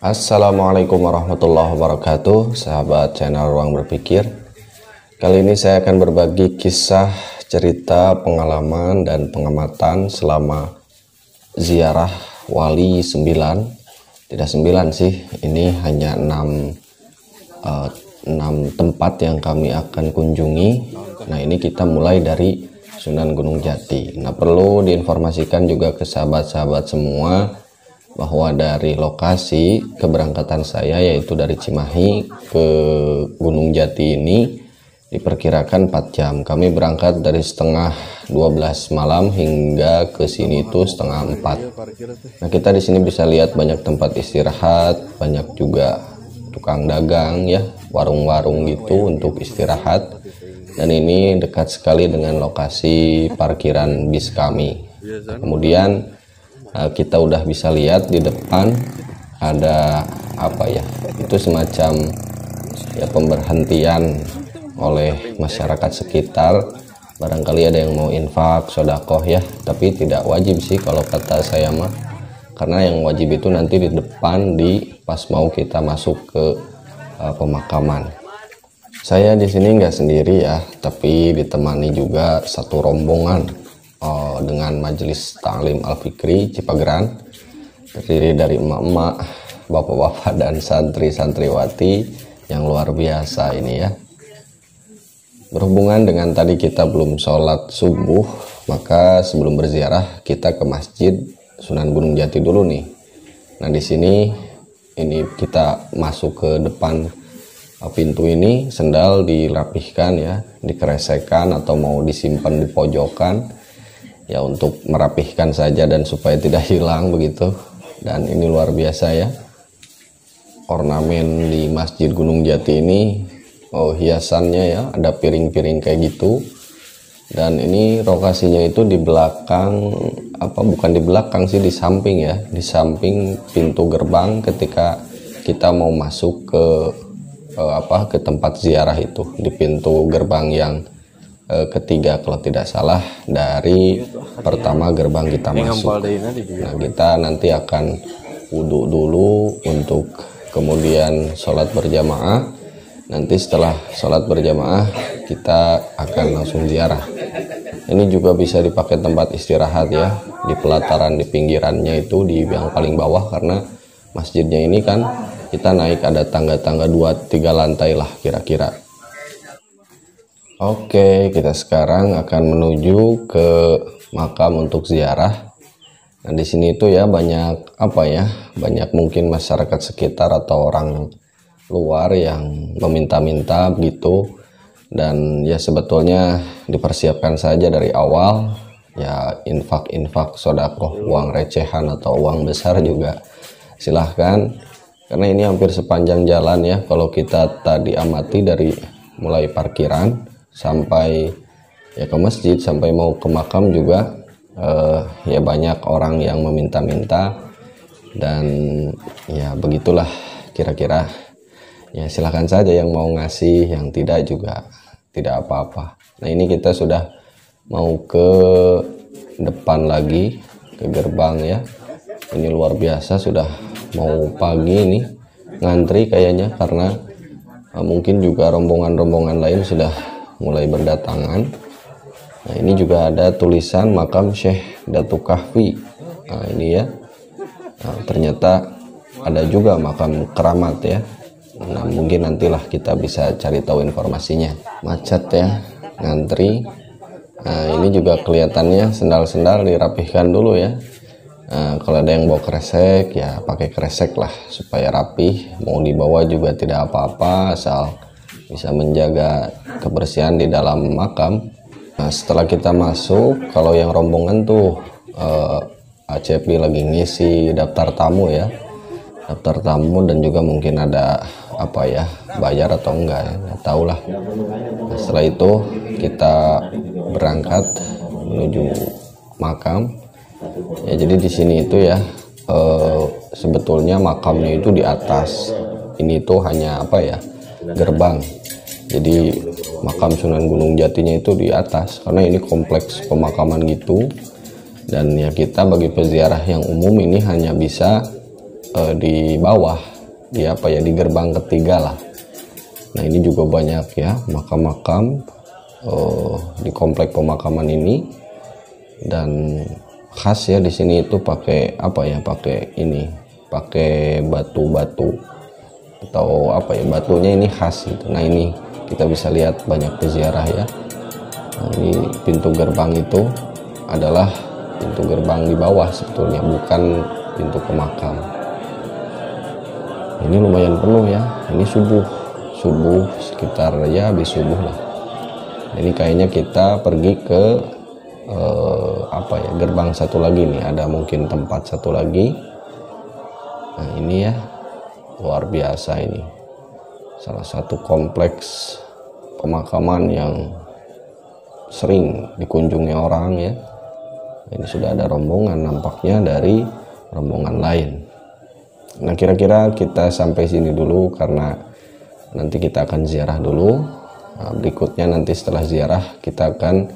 Assalamualaikum warahmatullahi wabarakatuh, sahabat channel Ruang Berpikir. Kali ini saya akan berbagi kisah, cerita, pengalaman, dan pengamatan selama ziarah wali 9. Tidak 9 sih, ini hanya 6 tempat yang kami akan kunjungi. Nah, ini kita mulai dari Sunan Gunung Jati. Nah, perlu diinformasikan juga ke sahabat-sahabat semua bahwa dari lokasi keberangkatan saya, yaitu dari Cimahi ke Gunung Jati ini diperkirakan 4 jam. Kami berangkat dari setengah 12 malam hingga ke sini itu setengah 4. Nah, kita di sini bisa lihat banyak tempat istirahat, banyak juga tukang dagang ya, warung-warung gitu untuk istirahat. Dan ini dekat sekali dengan lokasi parkiran bis kami. Kemudian kita udah bisa lihat di depan ada apa ya, itu semacam ya pemberhentian oleh masyarakat sekitar. Barangkali ada yang mau infak, sodakoh ya, tapi tidak wajib sih kalau kata saya mah, karena yang wajib itu nanti di depan, di pas mau kita masuk ke pemakaman. Saya di sini nggak sendiri ya, tapi ditemani juga satu rombongan dengan Majelis Ta'lim Al-Fikri Cipageran, terdiri dari emak-emak, bapak-bapak, dan santri-santriwati yang luar biasa ini ya. Berhubungan dengan tadi kita belum sholat subuh, maka sebelum berziarah kita ke Masjid Sunan Gunung Jati dulu nih. Nah, di sini ini kita masuk ke depan pintu ini, sendal dirapihkan ya, dikeresekan atau mau disimpan di pojokan ya, untuk merapihkan saja dan supaya tidak hilang begitu. Dan ini luar biasa ya, ornamen di Masjid Gunung Jati ini, hiasannya ya, ada piring-piring kayak gitu. Dan ini lokasinya itu di belakang, bukan di belakang sih, di samping ya, di samping pintu gerbang ketika kita mau masuk ke tempat ziarah itu, di pintu gerbang yang ketiga kalau tidak salah dari pertama gerbang kita masuk. Nah, kita nanti akan wudhu dulu untuk kemudian sholat berjamaah. Nanti setelah sholat berjamaah kita akan langsung ziarah. Ini juga bisa dipakai tempat istirahat ya, di pelataran, di pinggirannya itu, di yang paling bawah, karena masjidnya ini kan kita naik ada tangga-tangga 2-3 lantai lah kira-kira. Oke, kita sekarang akan menuju ke makam untuk ziarah. Nah, di sini itu ya banyak banyak mungkin masyarakat sekitar atau orang luar yang meminta-minta gitu. Dan ya sebetulnya dipersiapkan saja dari awal ya, infak sodakoh, uang recehan atau uang besar juga silahkan, karena ini hampir sepanjang jalan ya. Kalau kita tadi amati dari mulai parkiran sampai ya ke masjid, sampai mau ke makam juga ya banyak orang yang meminta-minta. Dan ya begitulah kira-kira ya, silahkan saja yang mau ngasih, yang tidak juga tidak apa-apa. Nah, ini kita sudah mau ke depan lagi, ke gerbang ya. Ini luar biasa, sudah mau pagi nih, ngantri kayaknya, karena mungkin juga rombongan-rombongan lain sudah mulai berdatangan. Nah, ini juga ada tulisan makam Syekh Datuk Kahfi. Nah, ini ya. Nah, ternyata ada juga makam keramat ya. Nah, mungkin nantilah kita bisa cari tahu informasinya. Macet ya, ngantri. Nah, ini juga kelihatannya sendal-sendal dirapihkan dulu ya. Nah, kalau ada yang bawa kresek ya pakai kresek lah supaya rapih. Mau dibawa juga tidak apa-apa, asal bisa menjaga kebersihan di dalam makam. Nah, setelah kita masuk, kalau yang rombongan tuh ACP lagi ngisi daftar tamu ya, daftar tamu, dan juga mungkin ada bayar atau enggak ya, nggak tahu lah. Nah, setelah itu kita berangkat menuju makam ya. Jadi di sini itu ya sebetulnya makamnya itu di atas, ini tuh hanya gerbang. Jadi makam Sunan Gunung Jatinya itu di atas, karena ini kompleks pemakaman gitu. Dan ya kita bagi peziarah yang umum ini hanya bisa di bawah, di apa ya, di gerbang ketiga lah. Nah ini juga banyak ya makam-makam di komplek pemakaman ini, dan khas ya di sini itu pakai apa ya, pakai ini, pakai batu-batu atau apa ya, batunya ini khas gitu. Nah ini kita bisa lihat banyak peziarah ya. Nah, ini pintu gerbang itu adalah pintu gerbang di bawah sebetulnya, bukan pintu ke makam. Ini lumayan penuh ya, ini subuh sekitar ya habis subuh lah. Ini kayaknya kita pergi ke apa ya, gerbang satu lagi nih, ada mungkin tempat satu lagi. Nah ini ya, luar biasa, ini salah satu kompleks pemakaman yang sering dikunjungi orang ya. Ini sudah ada rombongan nampaknya dari rombongan lain. Nah kira-kira kita sampai sini dulu karena nanti kita akan ziarah dulu. Nah, berikutnya nanti setelah ziarah kita akan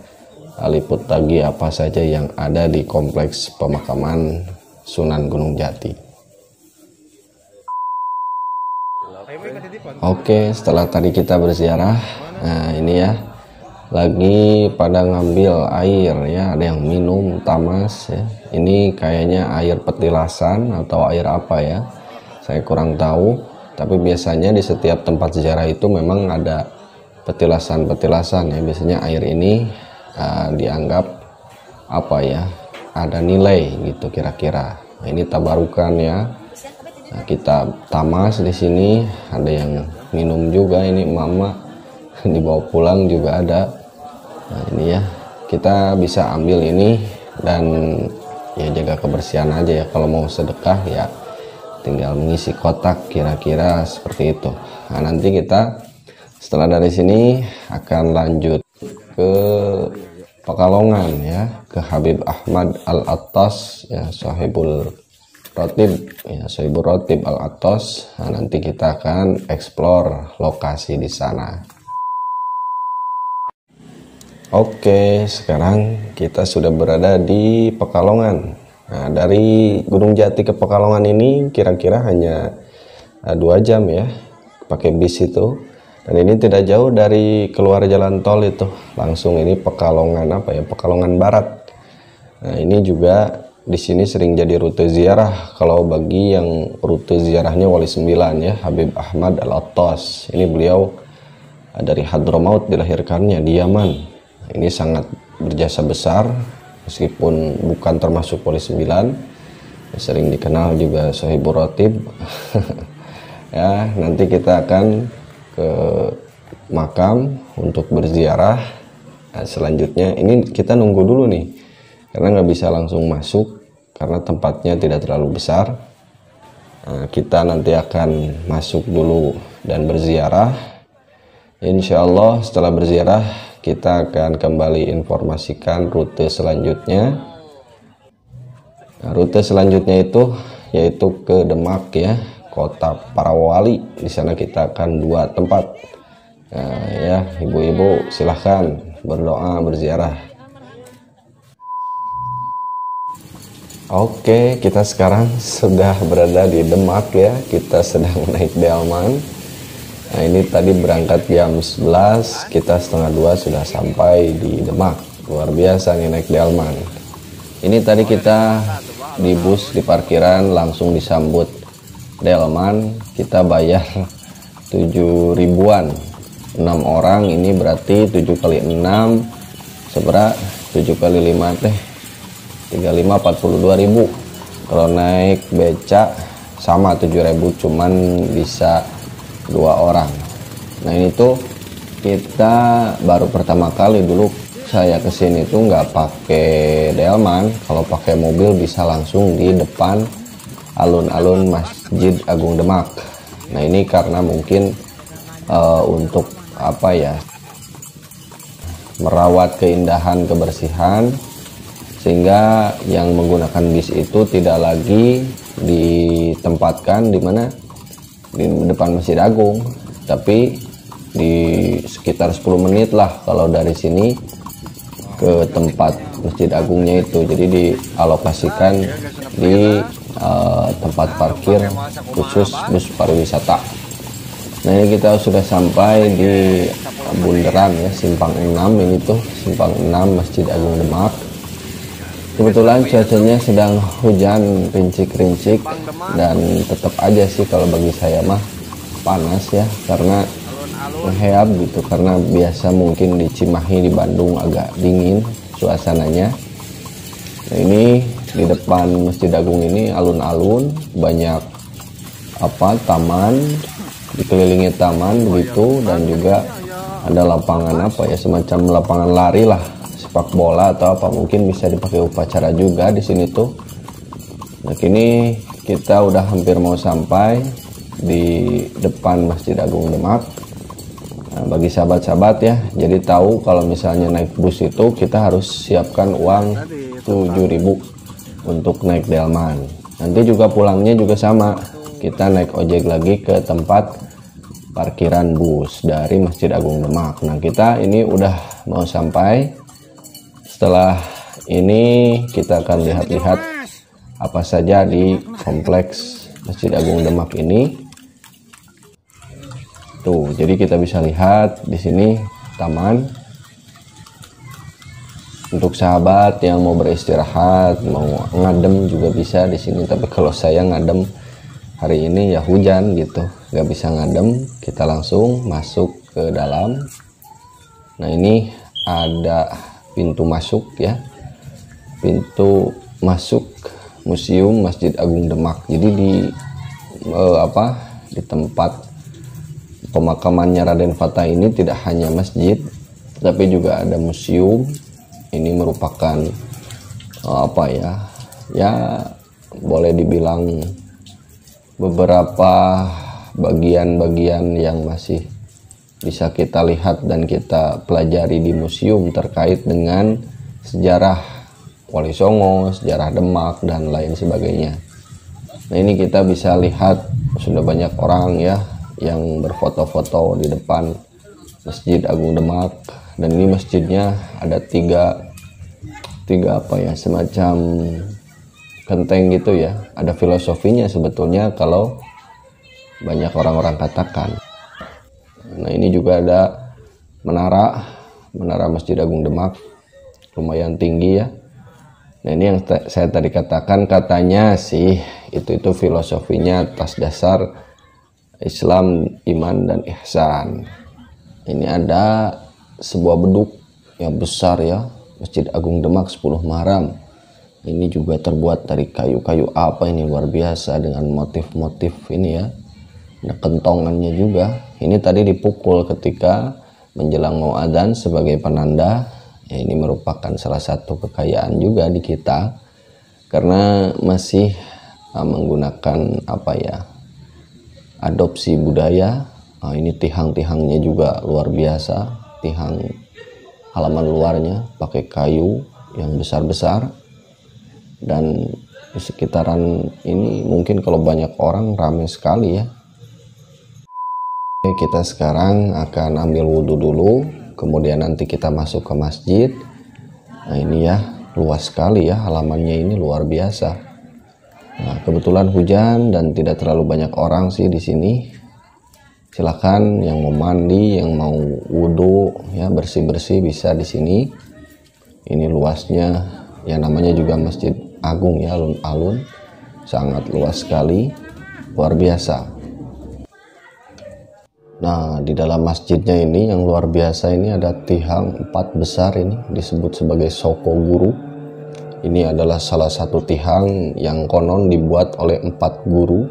liput lagi apa saja yang ada di kompleks pemakaman Sunan Gunung Jati. Oke, setelah tadi kita berziarah, nah ini ya, lagi pada ngambil air ya, ada yang minum tamas ya. Ini kayaknya air petilasan atau air apa ya, saya kurang tahu. Tapi biasanya di setiap tempat ziarah itu memang ada petilasan-petilasan ya. Biasanya air ini dianggap apa ya, ada nilai gitu kira-kira. Nah, ini tabarukan ya. Nah, kita tamas di sini, ada yang minum juga, ini mama dibawa pulang juga ada. Nah ini ya, kita bisa ambil ini dan ya jaga kebersihan aja ya. Kalau mau sedekah ya tinggal mengisi kotak, kira-kira seperti itu. Nah nanti kita setelah dari sini akan lanjut ke Pekalongan ya, ke Habib Ahmad Al-Attas ya, Sohibul Rotib ya, Sohibul Rotib Al-Attas. Nah, nanti kita akan explore lokasi di sana. Oke, sekarang kita sudah berada di Pekalongan. Nah, dari Gunung Jati ke Pekalongan ini kira-kira hanya 2 jam ya, pakai bis itu. Dan ini tidak jauh dari keluar jalan tol itu, langsung ini Pekalongan apa ya, Pekalongan Barat. Nah, ini juga di sini sering jadi rute ziarah. Kalau bagi yang rute ziarahnya Wali 9 ya, Habib Ahmad Al-Attas. Ini beliau dari Hadramaut dilahirkannya di Yaman. Ini sangat berjasa besar meskipun bukan termasuk Wali 9, sering dikenal juga Sohibul Rotib. Ya, nanti kita akan ke makam untuk berziarah. Nah, selanjutnya ini kita nunggu dulu nih karena nggak bisa langsung masuk karena tempatnya tidak terlalu besar. Nah, kita nanti akan masuk dulu dan berziarah. Insya Allah setelah berziarah kita akan kembali informasikan rute selanjutnya. Nah, rute selanjutnya itu yaitu ke Demak ya, kota para wali. Di sana kita akan 2 tempat. Nah, ya ibu-ibu silahkan berdoa berziarah. Oke, kita sekarang sudah berada di Demak ya. Kita sedang naik delman. Nah ini tadi berangkat jam 11, kita setengah 2 sudah sampai di Demak. Luar biasa nih naik delman. Ini tadi kita di bus di parkiran langsung disambut delman. Kita bayar 7 ribuan, 6 orang. Ini berarti 7 kali 6 seberat 7 kali 5 teh 35, 42 ribu. Kalau naik beca sama 7 ribu, cuman bisa 2 orang. Nah ini tuh kita baru pertama kali, dulu saya kesini tuh nggak pakai delman. Kalau pakai mobil bisa langsung di depan alun-alun Masjid Agung Demak. Nah ini karena mungkin untuk apa ya, merawat keindahan kebersihan, sehingga yang menggunakan bis itu tidak lagi ditempatkan di mana, di depan Masjid Agung, tapi di sekitar 10 menit lah kalau dari sini ke tempat Masjid Agungnya itu. Jadi dialokasikan di tempat parkir khusus bus pariwisata. Nah, ini kita sudah sampai di bundaran ya, simpang 6. Ini tuh simpang 6 Masjid Agung Demak. Kebetulan cuacanya sedang hujan rincik-rincik, dan tetap aja sih kalau bagi saya mah panas ya, karena ngeheab gitu, karena biasa mungkin di Cimahi di Bandung agak dingin suasananya. Nah, ini di depan Masjid Agung ini alun-alun, banyak taman, dikelilingi taman begitu, dan juga ada lapangan semacam lapangan lari lah, sepak bola atau mungkin bisa dipakai upacara juga di sini tuh. Nah, kini kita udah hampir mau sampai di depan Masjid Agung Demak. Nah, bagi sahabat-sahabat ya, jadi tahu kalau misalnya naik bus itu kita harus siapkan uang 7.000 untuk naik delman. Nanti juga pulangnya juga sama, kita naik ojek lagi ke tempat parkiran bus dari Masjid Agung Demak. Nah, kita ini udah mau sampai. Setelah ini kita akan lihat-lihat apa saja di kompleks Masjid Agung Demak ini. Tuh, jadi kita bisa lihat di sini taman. Untuk sahabat yang mau beristirahat, mau ngadem juga bisa di sini. Tapi kalau saya ngadem hari ini ya hujan gitu, nggak bisa ngadem, kita langsung masuk ke dalam. Nah, ini ada pintu masuk ya, pintu masuk Museum Masjid Agung Demak. Jadi di tempat pemakamannya Raden Fatah ini tidak hanya masjid, tapi juga ada museum. Ini merupakan ya boleh dibilang beberapa bagian-bagian yang masih bisa kita lihat dan kita pelajari di museum terkait dengan sejarah Wali Songo, sejarah Demak, dan lain sebagainya. Nah, ini kita bisa lihat sudah banyak orang ya yang berfoto-foto di depan Masjid Agung Demak. Dan ini masjidnya ada tiga semacam genteng gitu ya. Ada filosofinya sebetulnya kalau banyak orang-orang katakan. Nah, ini juga ada menara Masjid Agung Demak, lumayan tinggi ya. Nah, ini yang saya tadi katakan, katanya sih itu filosofinya atas dasar Islam, iman, dan ihsan. Ini ada sebuah beduk yang besar ya, Masjid Agung Demak 10 Muharram. Ini juga terbuat dari kayu-kayu ini luar biasa dengan motif-motif ini ya. Ada kentongannya juga. Ini tadi dipukul ketika menjelang mau adzan sebagai penanda. Ya, ini merupakan salah satu kekayaan juga di kita, karena masih menggunakan adopsi budaya. Ini tihang-tihangnya juga luar biasa, tihang halaman luarnya pakai kayu yang besar-besar. Dan di sekitaran ini mungkin kalau banyak orang ramai sekali ya. Oke, kita sekarang akan ambil wudhu dulu, kemudian nanti kita masuk ke masjid. Nah, ini ya, luas sekali ya, halamannya ini luar biasa. Nah, kebetulan hujan dan tidak terlalu banyak orang sih di sini. Silakan yang mau mandi, yang mau wudhu ya, bersih-bersih bisa di sini. Ini luasnya, yang namanya juga Masjid Agung ya, alun-alun, sangat luas sekali, luar biasa. Nah, di dalam masjidnya ini yang luar biasa, ini ada tihang 4 besar, ini disebut sebagai Soko Guru. Ini adalah salah satu tihang yang konon dibuat oleh 4 guru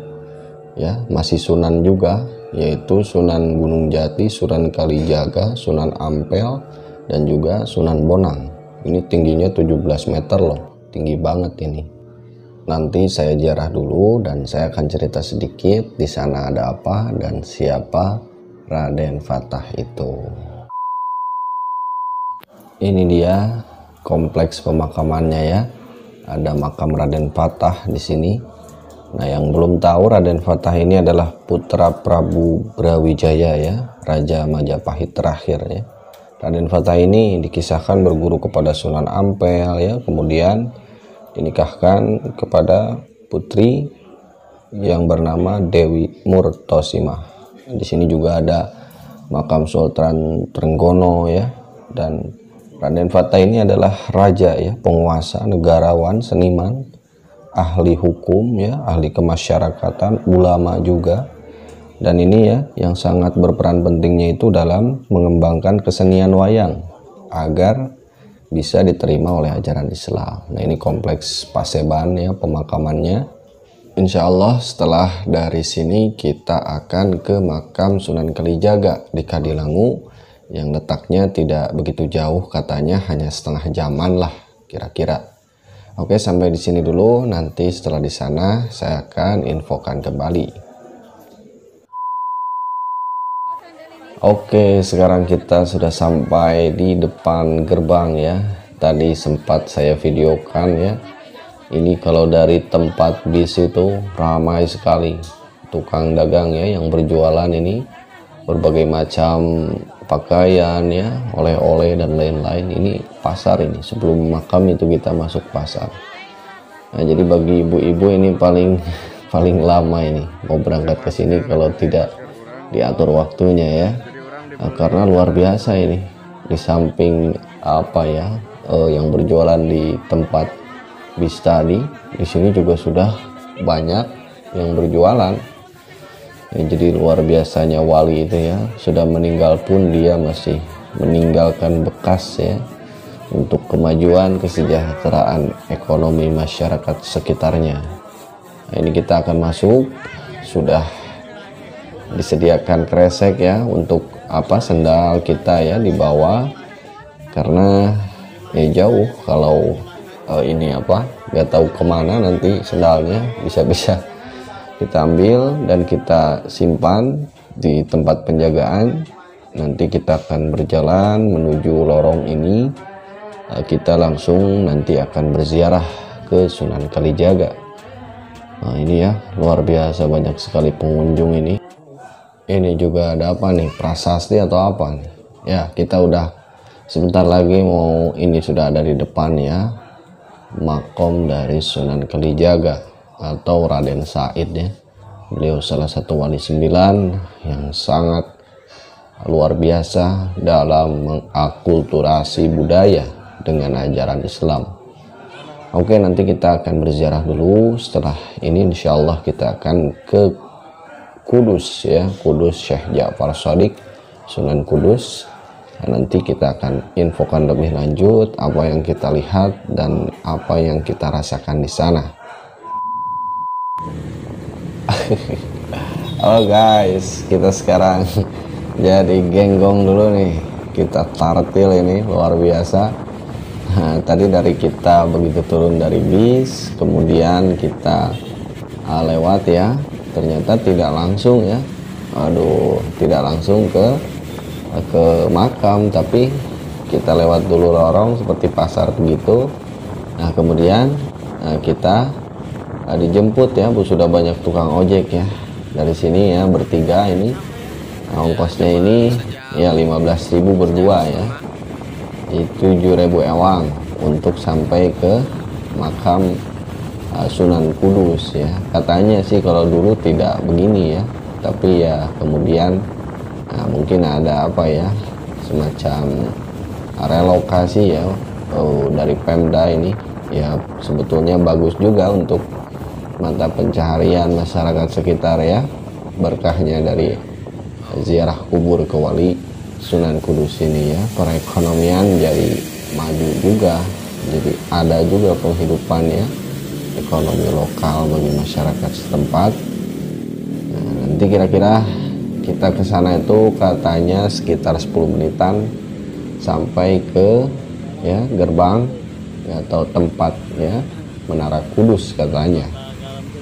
ya, masih Sunan juga, yaitu Sunan Gunung Jati, Sunan Kalijaga, Sunan Ampel, dan juga Sunan Bonang. Ini tingginya 17 meter loh, tinggi banget ini. Nanti saya ziarah dulu dan saya akan cerita sedikit di sana ada apa dan siapa Raden Fatah itu. Ini dia kompleks pemakamannya ya. Ada makam Raden Fatah di sini. Nah, yang belum tahu, Raden Fatah ini adalah putra Prabu Brawijaya ya, Raja Majapahit terakhir ya. Raden Fatah ini dikisahkan berguru kepada Sunan Ampel ya, kemudian dinikahkan kepada putri yang bernama Dewi Murtosimah. Di sini juga ada makam Sultan Trenggono ya, dan Raden Fatah ini adalah raja ya, penguasa, negarawan, seniman, ahli hukum ya, ahli kemasyarakatan, ulama juga. Dan ini ya yang sangat berperan pentingnya itu dalam mengembangkan kesenian wayang agar bisa diterima oleh ajaran Islam. Nah, ini kompleks Paseban ya pemakamannya. Insya Allah setelah dari sini kita akan ke makam Sunan Kalijaga di Kadilangu yang letaknya tidak begitu jauh, katanya hanya setengah jaman lah kira-kira. Oke, sampai di sini dulu. Nanti setelah di sana saya akan infokan kembali. Oke, sekarang kita sudah sampai di depan gerbang ya. Tadi sempat saya videokan ya. Ini kalau dari tempat bis itu ramai sekali tukang dagang ya yang berjualan ini berbagai macam pakaian ya, oleh-oleh dan lain-lain. Ini pasar ini, sebelum makam itu kita masuk pasar. Nah, jadi bagi ibu-ibu ini paling lama ini mau berangkat ke sini kalau tidak diatur waktunya ya. Nah, karena luar biasa ini, di samping apa ya yang berjualan di tempat bis tadi, di sini juga sudah banyak yang berjualan ya, jadi luar biasanya wali itu ya, sudah meninggal pun dia masih meninggalkan bekas ya untuk kemajuan kesejahteraan ekonomi masyarakat sekitarnya. Nah, ini kita akan masuk, sudah disediakan kresek ya untuk sendal kita ya di bawah, karena ya jauh kalau ini nggak tahu kemana nanti sendalnya, bisa kita ambil dan kita simpan di tempat penjagaan. Nanti kita akan berjalan menuju lorong ini, kita langsung nanti akan berziarah ke Sunan Kalijaga. Nah, ini ya luar biasa, banyak sekali pengunjung ini. Ini juga ada apa nih, prasasti atau apa nih ya, kita udah sebentar lagi mau, ini sudah ada di depan ya, makom dari Sunan Kalijaga atau Raden Said ya. Beliau salah satu wali 9 yang sangat luar biasa dalam mengakulturasi budaya dengan ajaran Islam. Oke, nanti kita akan berziarah dulu. Setelah ini insya Allah kita akan ke Kudus ya, Kudus Syekh Ja'far Shadiq, Sunan Kudus. Nah, nanti kita akan infokan lebih lanjut apa yang kita lihat dan apa yang kita rasakan di sana. Halo guys, kita sekarang jadi genggong dulu nih, kita tartil ini luar biasa. Nah, tadi dari kita begitu turun dari bis, kemudian kita lewat ya, ternyata tidak langsung ya, tidak langsung ke makam, tapi kita lewat dulu lorong seperti pasar begitu. Nah, kemudian kita dijemput ya, sudah banyak tukang ojek ya dari sini ya, bertiga ini. Nah, ongkosnya ini ya 15.000 berdua ya, itu 7.000 ewang untuk sampai ke makam Sunan Kudus ya. Katanya sih kalau dulu tidak begini ya, tapi ya kemudian mungkin ada semacam relokasi ya dari Pemda ini ya. Sebetulnya bagus juga untuk mata pencaharian masyarakat sekitar ya, berkahnya dari ziarah kubur ke wali Sunan Kudus ini ya, perekonomian jadi maju juga, jadi ada juga penghidupan ya, ekonomi lokal bagi masyarakat setempat. Nah, nanti kira-kira kita ke sana itu katanya sekitar 10 menitan sampai ke ya gerbang ya, atau tempat ya Menara Kudus katanya.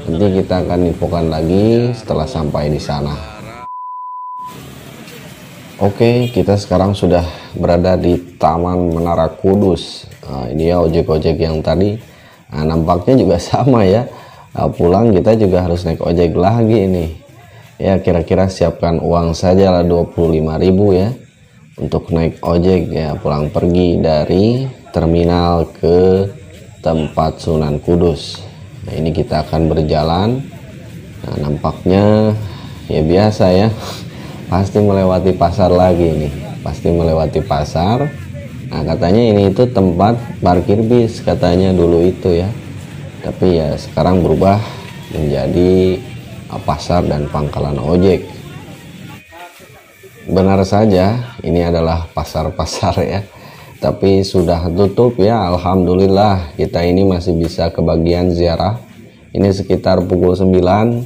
Nanti kita akan infokan lagi setelah sampai di sana. Oke, kita sekarang sudah berada di Taman Menara Kudus. Nah, ini ya ojek-ojek yang tadi. Nah, nampaknya juga sama ya. Nah, pulang kita juga harus naik ojek lagi ini. Ya, kira-kira siapkan uang saja lah 25.000 ya untuk naik ojek ya, pulang pergi dari terminal ke tempat Sunan Kudus. Nah, ini kita akan berjalan. Nah, nampaknya ya biasa ya, pasti melewati pasar lagi nih, pasti melewati pasar. Nah, katanya ini itu tempat parkir bis katanya dulu itu ya, tapi ya sekarang berubah menjadi pasar dan pangkalan ojek. Benar saja, ini adalah pasar-pasar ya, tapi sudah tutup ya. Alhamdulillah kita ini masih bisa kebagian ziarah. Ini sekitar pukul 9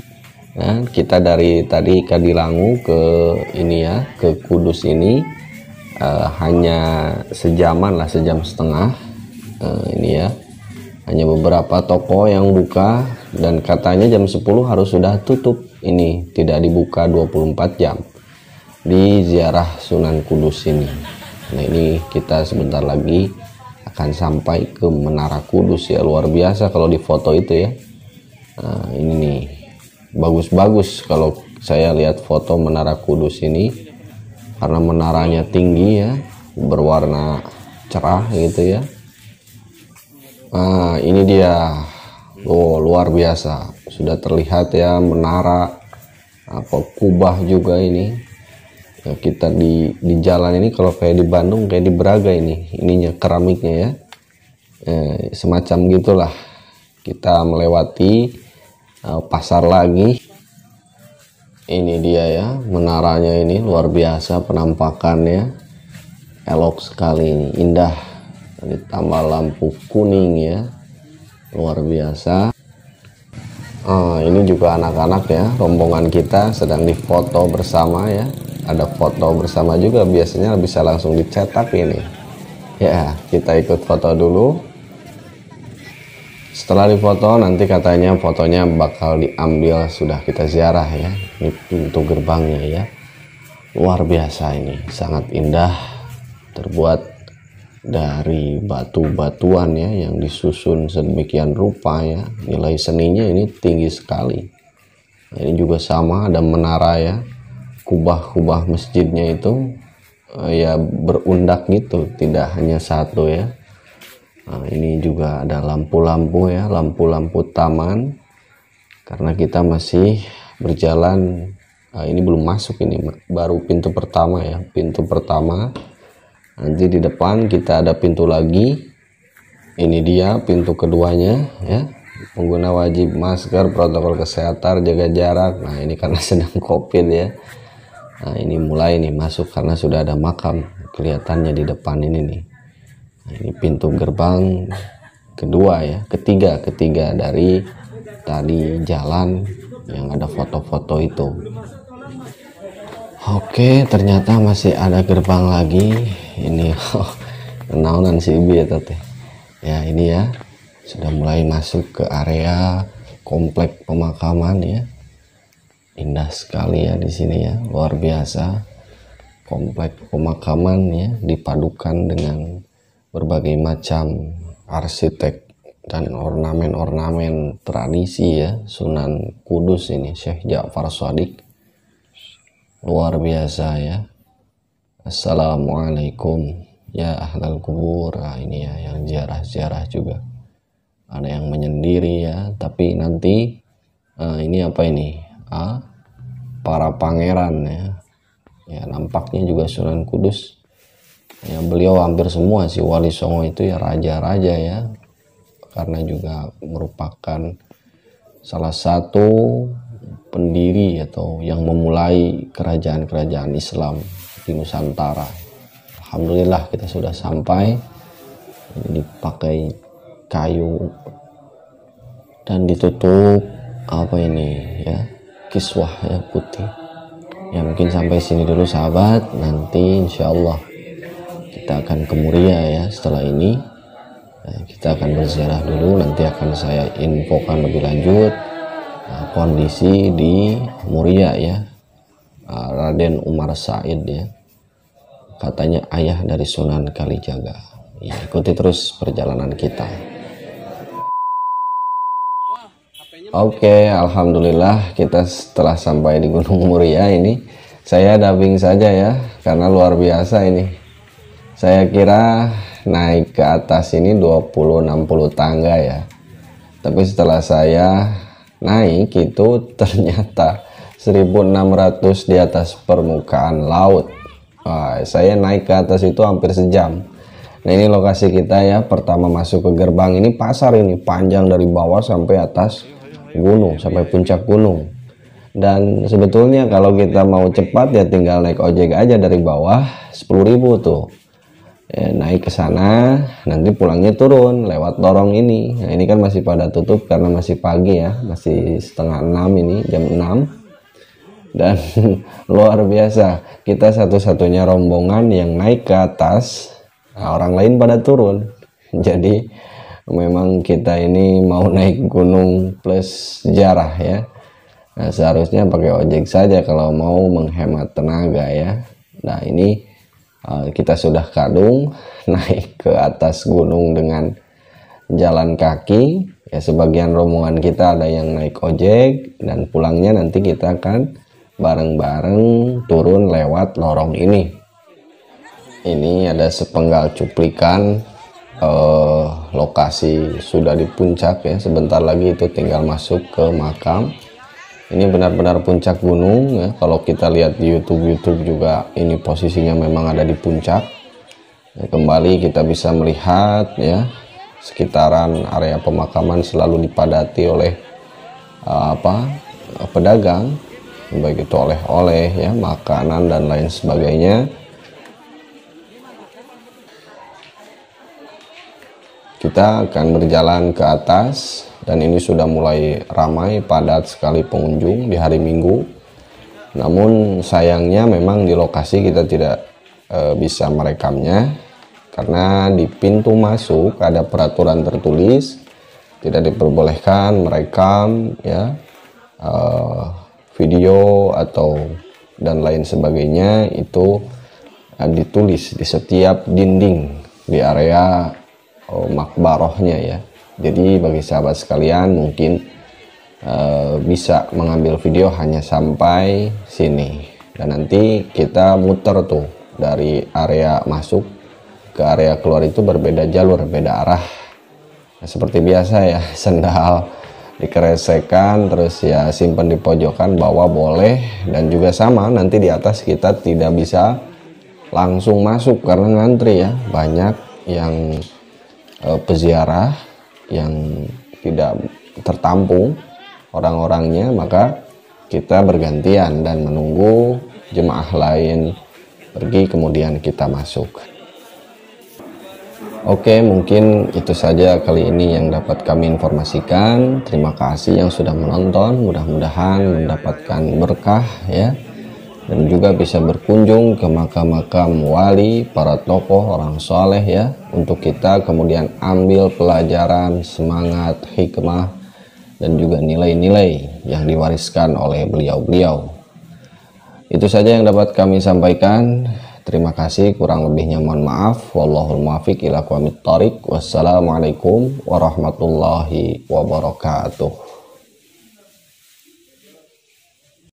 ya, kita dari tadi Kadilangu ke ini ya, ke Kudus ini hanya sejaman lah, sejam setengah. Ini ya, hanya beberapa toko yang buka, dan katanya jam 10 harus sudah tutup. Ini tidak dibuka 24 jam di ziarah Sunan Kudus ini. Nah, ini kita sebentar lagi akan sampai ke Menara Kudus ya. Luar biasa kalau di foto itu ya. Nah, ini nih bagus-bagus kalau saya lihat foto Menara Kudus ini, karena menaranya tinggi ya, berwarna cerah gitu ya. Nah, ini dia. Oh, luar biasa. Sudah terlihat ya menara, kubah juga ini. Ya, kita di jalan ini kalau kayak di Bandung, kayak di Braga ininya keramiknya ya, semacam gitulah. Kita melewati pasar lagi. Ini dia ya menaranya, ini luar biasa penampakannya, elok sekali ini, indah, ditambah lampu kuning ya, luar biasa. Ini juga anak-anak ya, rombongan kita sedang difoto bersama ya. Ada foto bersama juga, biasanya bisa langsung dicetak ini ya. Kita ikut foto dulu. Setelah difoto nanti katanya fotonya bakal diambil sudah kita ziarah ya. Ini pintu gerbangnya ya, luar biasa, ini sangat indah, terbuat dari batu-batuan ya, yang disusun sedemikian rupa ya. Nilai seninya ini tinggi sekali. Nah, ini juga sama, ada menara ya, kubah-kubah masjidnya itu ya berundak gitu, tidak hanya satu ya. Nah, ini juga ada lampu-lampu ya, lampu-lampu taman, karena kita masih berjalan. Ini belum masuk, ini baru pintu pertama ya, pintu pertama. Nanti di depan kita ada pintu lagi, ini dia pintu keduanya ya. Pengguna wajib masker, protokol kesehatan, jaga jarak. Nah, ini karena sedang COVID ya. Nah, ini mulai nih masuk karena sudah ada makam kelihatannya di depan ini nih. Nah, ini pintu gerbang kedua ya, ketiga dari tadi jalan yang ada foto-foto itu. Oke, ternyata masih ada gerbang lagi. Ini kenaunan si Ibi ya tete. Ya, ini ya sudah mulai masuk ke area komplek pemakaman ya. Indah sekali ya di sini ya, luar biasa. Komplek pemakaman ya, dipadukan dengan berbagai macam arsitek dan ornamen-ornamen tradisi ya, Sunan Kudus ini, Syekh Ja'far Shadiq. Luar biasa ya. Assalamualaikum ya ahlal kubur. Nah, ini ya yang ziarah-ziarah juga. Ada yang menyendiri ya, tapi nanti ini apa ini? Para pangeran ya. Ya, nampaknya juga Sunan Kudus. Ya, beliau hampir semua si Wali Songo itu ya raja-raja ya. Karena juga merupakan salah satu pendiri atau yang memulai kerajaan-kerajaan Islam di Nusantara. Alhamdulillah kita sudah sampai. Ini dipakai kayu dan ditutup apa ini ya, kiswah ya, putih ya. Mungkin sampai sini dulu sahabat, nanti insyaallah kita akan ke Muria ya. Setelah ini kita akan berziarah dulu, nanti akan saya infokan lebih lanjut kondisi di Muria ya. Raden Umar Said ya, katanya ayah dari Sunan Kalijaga ya. Ikuti terus perjalanan kita. Oke, alhamdulillah kita setelah sampai di Gunung Muria ini. Saya dubbing saja ya, karena luar biasa ini. Saya kira naik ke atas ini 20-60 tangga ya. Tapi setelah saya naik itu ternyata 1600 di atas permukaan laut. Wah, saya naik ke atas itu hampir sejam. Nah, ini lokasi kita ya. Pertama masuk ke gerbang, ini pasar, ini panjang dari bawah sampai atas gunung, sampai puncak gunung. Dan sebetulnya kalau kita mau cepat ya tinggal naik ojek aja dari bawah 10.000 tuh ya, naik ke sana, nanti pulangnya turun lewat lorong ini. Nah, ini kan masih pada tutup karena masih pagi ya, masih setengah 6, ini jam 6. Dan luar biasa, kita satu-satunya rombongan yang naik ke atas, nah, orang lain pada turun. Jadi memang kita ini mau naik gunung plus sejarah ya. Nah, seharusnya pakai ojek saja kalau mau menghemat tenaga ya. Nah, ini kita sudah kadung naik ke atas gunung dengan jalan kaki ya. Sebagian rombongan kita ada yang naik ojek, dan pulangnya nanti kita akan bareng-bareng turun lewat lorong ini. Ini ada sepenggal cuplikan lokasi sudah di puncak ya. Sebentar lagi itu tinggal masuk ke makam. Ini benar-benar puncak gunung ya. Kalau kita lihat di YouTube juga, ini posisinya memang ada di puncak. Ya, kembali kita bisa melihat ya, sekitaran area pemakaman selalu dipadati oleh pedagang, baik itu oleh-oleh ya, makanan dan lain sebagainya. Kita akan berjalan ke atas, dan ini sudah mulai ramai, padat sekali pengunjung di hari Minggu. Namun sayangnya memang di lokasi kita tidak bisa merekamnya, karena di pintu masuk ada peraturan tertulis tidak diperbolehkan merekam ya, video atau dan lain sebagainya. Itu ditulis di setiap dinding di area makbarohnya ya. Jadi bagi sahabat sekalian mungkin bisa mengambil video hanya sampai sini, dan nanti kita muter tuh dari area masuk ke area keluar, itu berbeda jalur, beda arah. Nah, seperti biasa ya, sendal dikeresekan, terus ya simpan di pojokan, bawa boleh. Dan juga sama, nanti di atas kita tidak bisa langsung masuk karena ngantri ya, banyak yang peziarah yang tidak tertampung orang-orangnya, maka kita bergantian dan menunggu jemaah lain pergi kemudian kita masuk. Oke, mungkin itu saja kali ini yang dapat kami informasikan. Terima kasih yang sudah menonton, mudah-mudahan mendapatkan berkah ya, dan juga bisa berkunjung ke makam-makam wali, para tokoh, orang soleh ya, untuk kita kemudian ambil pelajaran, semangat, hikmah, dan juga nilai-nilai yang diwariskan oleh beliau-beliau. Itu saja yang dapat kami sampaikan. Terima kasih, kurang lebihnya mohon maaf. Wallahul muwaffiq ila aqwamit thoriq. Wassalamualaikum warahmatullahi wabarakatuh.